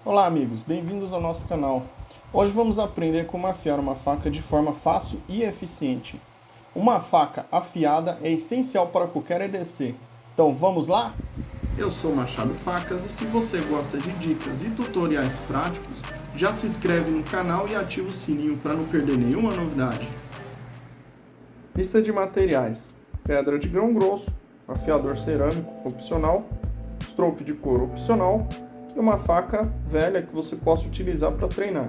Olá amigos, bem-vindos ao nosso canal. Hoje vamos aprender como afiar uma faca de forma fácil e eficiente. Uma faca afiada é essencial para qualquer EDC. Então vamos lá? Eu sou Machado Facas e se você gosta de dicas e tutoriais práticos, já se inscreve no canal e ativa o sininho para não perder nenhuma novidade. Lista de materiais: pedra de grão grosso, afiador cerâmico opcional, stroke de couro opcional, e uma faca velha que você possa utilizar para treinar.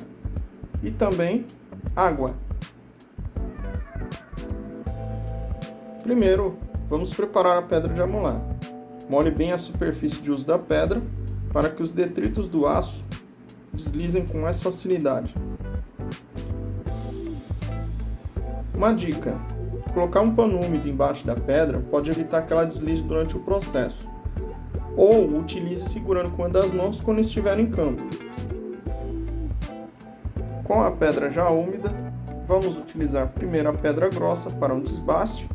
E também água. Primeiro, vamos preparar a pedra de amolar. Molhe bem a superfície de uso da pedra para que os detritos do aço deslizem com mais facilidade. Uma dica: colocar um pano úmido embaixo da pedra pode evitar que ela deslize durante o processo. Ou utilize segurando com uma das mãos quando estiver em campo. Com a pedra já úmida, vamos utilizar primeiro a pedra grossa para um desbaste.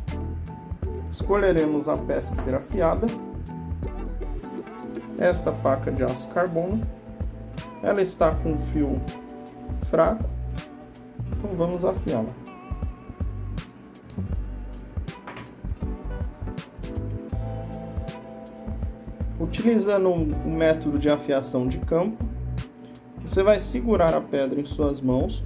Escolheremos a peça a ser afiada. Esta faca de aço carbono. Ela está com um fio fraco, então vamos afiá-la. Utilizando o método de afiação de campo, você vai segurar a pedra em suas mãos,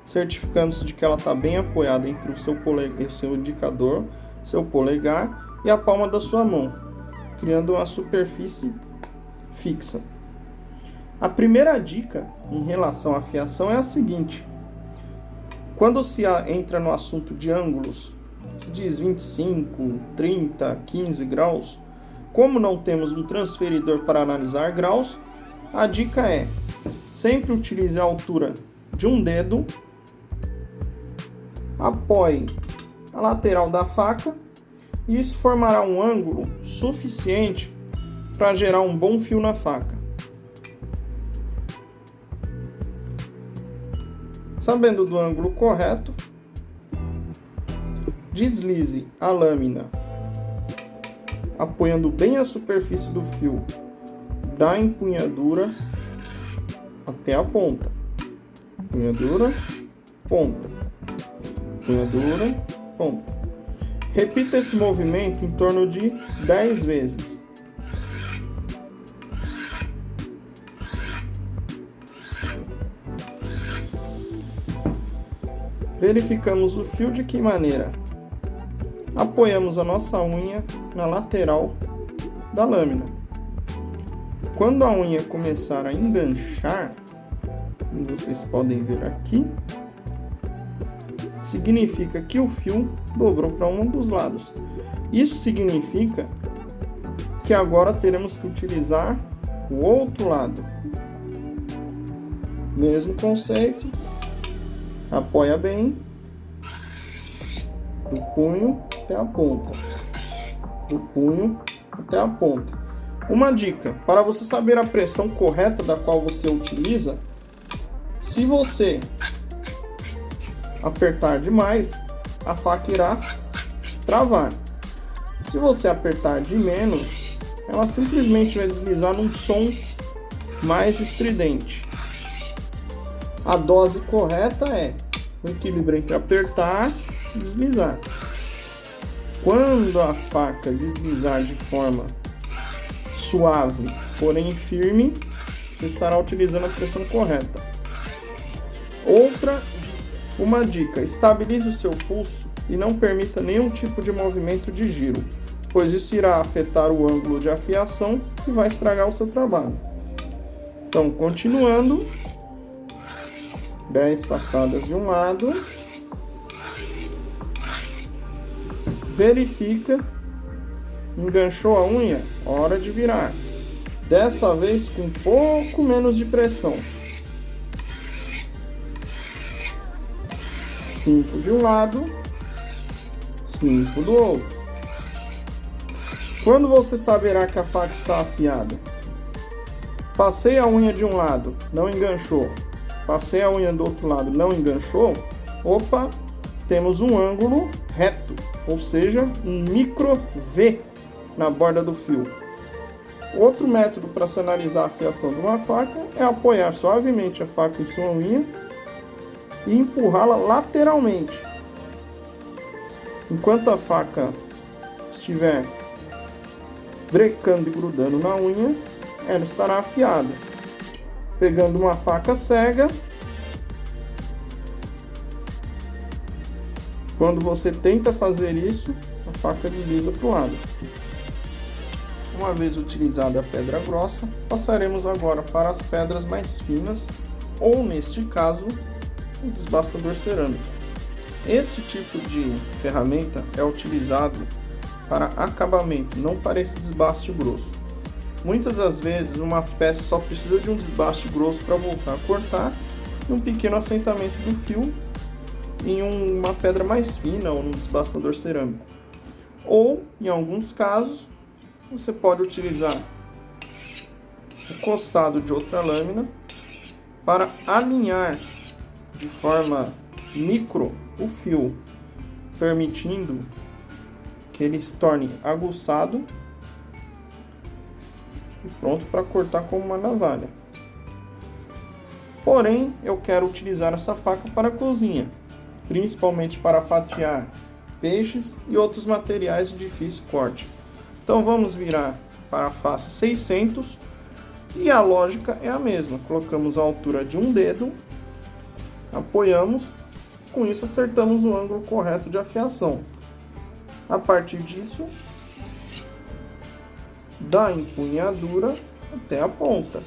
certificando-se de que ela está bem apoiada entre o seu indicador, seu polegar e a palma da sua mão, criando uma superfície fixa. A primeira dica em relação à afiação é a seguinte: quando se entra no assunto de ângulos, se diz 25, 30, 15 graus, como não temos um transferidor para analisar graus, a dica é: sempre utilize a altura de um dedo, apoie a lateral da faca e isso formará um ângulo suficiente para gerar um bom fio na faca. Sabendo do ângulo correto, deslize a lâmina apoiando bem a superfície do fio da empunhadura até a ponta. Empunhadura, ponta. Empunhadura, ponta. Repita esse movimento em torno de 10 vezes. Verificamos o fio de que maneira? Apoiamos a nossa unha na lateral da lâmina. Quando a unha começar a enganchar, como vocês podem ver aqui, significa que o fio dobrou para um dos lados. Isso significa que agora teremos que utilizar o outro lado. Mesmo conceito, apoia bem do punho até a ponta, do punho até a ponta. Uma dica: para você saber a pressão correta da qual você utiliza, se você apertar demais, a faca irá travar. Se você apertar de menos, ela simplesmente vai deslizar num som mais estridente. A dose correta é o equilíbrio entre apertar e deslizar. Quando a faca deslizar de forma suave, porém firme, você estará utilizando a pressão correta. Uma dica: estabilize o seu pulso e não permita nenhum tipo de movimento de giro, pois isso irá afetar o ângulo de afiação e vai estragar o seu trabalho. Então, continuando, 10 passadas de um lado. Verifica, enganchou a unha, hora de virar. Dessa vez com um pouco menos de pressão. 5 de um lado, 5 do outro. Quando você saberá que a faca está afiada? Passei a unha de um lado, não enganchou. Passei a unha do outro lado, não enganchou. Opa, temos um ângulo reto, ou seja, um micro V na borda do fio. Outro método para se analisar a afiação de uma faca é apoiar suavemente a faca em sua unha e empurrá-la lateralmente. Enquanto a faca estiver brecando e grudando na unha, ela estará afiada. Pegando uma faca cega, quando você tenta fazer isso, a faca desliza para o lado. Uma vez utilizada a pedra grossa, passaremos agora para as pedras mais finas, ou neste caso, o desbastador cerâmico. Esse tipo de ferramenta é utilizado para acabamento, não para esse desbaste grosso. Muitas das vezes uma peça só precisa de um desbaste grosso para voltar a cortar e um pequeno assentamento do fio em uma pedra mais fina ou no desbastador cerâmico. Ou, em alguns casos, você pode utilizar o costado de outra lâmina para alinhar de forma micro o fio, permitindo que ele se torne aguçado e pronto para cortar com uma navalha. Porém, eu quero utilizar essa faca para a cozinha, principalmente para fatiar peixes e outros materiais de difícil corte. Então vamos virar para a face 600 e a lógica é a mesma. Colocamos a altura de um dedo, apoiamos, com isso acertamos o ângulo correto de afiação. A partir disso, da empunhadura até a ponta,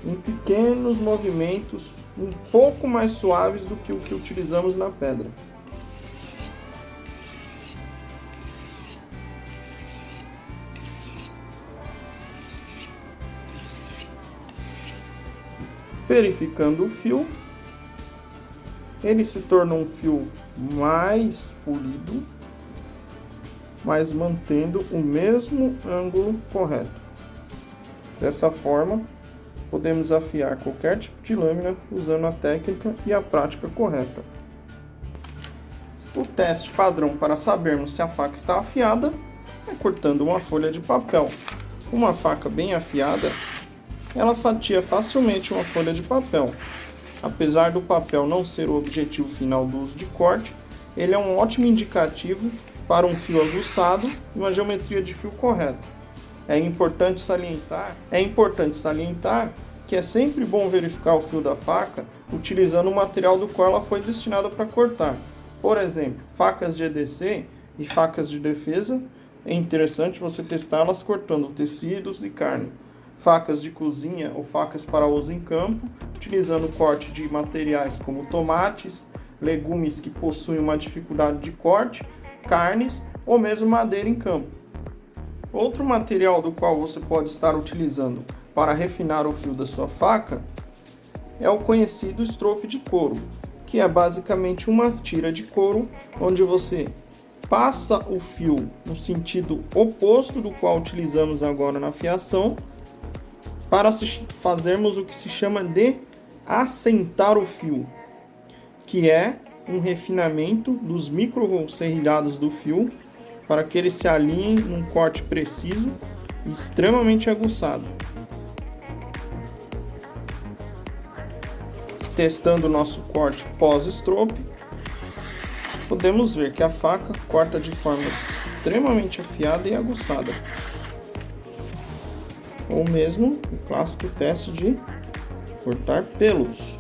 em pequenos movimentos um pouco mais suaves do que o que utilizamos na pedra. Verificando o fio, ele se torna um fio mais polido, mas mantendo o mesmo ângulo correto. Dessa forma, podemos afiar qualquer tipo de lâmina usando a técnica e a prática correta. O teste padrão para sabermos se a faca está afiada é cortando uma folha de papel. Uma faca bem afiada, ela fatia facilmente uma folha de papel. Apesar do papel não ser o objetivo final do uso de corte, ele é um ótimo indicativo para um fio aguçado e uma geometria de fio correta. É importante salientar que é sempre bom verificar o fio da faca utilizando o material do qual ela foi destinada para cortar. Por exemplo, facas de EDC e facas de defesa, é interessante você testá-las cortando tecidos e carne. Facas de cozinha ou facas para uso em campo, utilizando o corte de materiais como tomates, legumes que possuem uma dificuldade de corte, carnes ou mesmo madeira em campo. Outro material do qual você pode estar utilizando para refinar o fio da sua faca é o conhecido estrope de couro, que é basicamente uma tira de couro onde você passa o fio no sentido oposto do qual utilizamos agora na afiação, para fazermos o que se chama de assentar o fio, que é um refinamento dos micro-serrilhados do fio para que ele se alinhe num corte preciso e extremamente aguçado. Testando o nosso corte pós-estrope, podemos ver que a faca corta de forma extremamente afiada e aguçada. Ou mesmo o clássico teste de cortar pelos.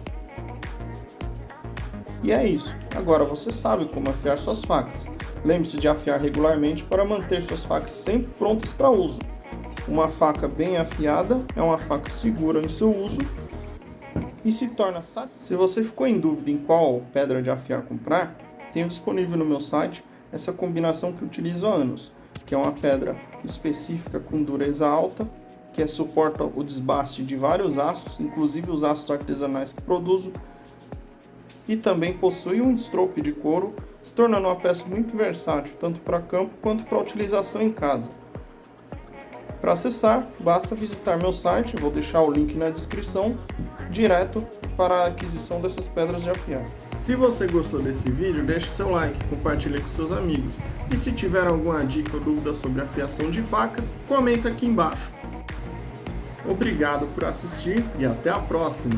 E é isso. Agora você sabe como afiar suas facas. Lembre-se de afiar regularmente para manter suas facas sempre prontas para uso. Uma faca bem afiada é uma faca segura em seu uso e se torna satisfatória. Se você ficou em dúvida em qual pedra de afiar comprar, tenho disponível no meu site essa combinação que utilizo há anos, que é uma pedra específica com dureza alta, que suporta o desbaste de vários aços, inclusive os aços artesanais que produzo, e também possui um estrope de couro, se tornando uma peça muito versátil, tanto para campo quanto para utilização em casa. Para acessar, basta visitar meu site, vou deixar o link na descrição, direto para a aquisição dessas pedras de afiar. Se você gostou desse vídeo, deixe seu like, compartilhe com seus amigos. E se tiver alguma dica ou dúvida sobre afiação de facas, comenta aqui embaixo. Obrigado por assistir e até a próxima!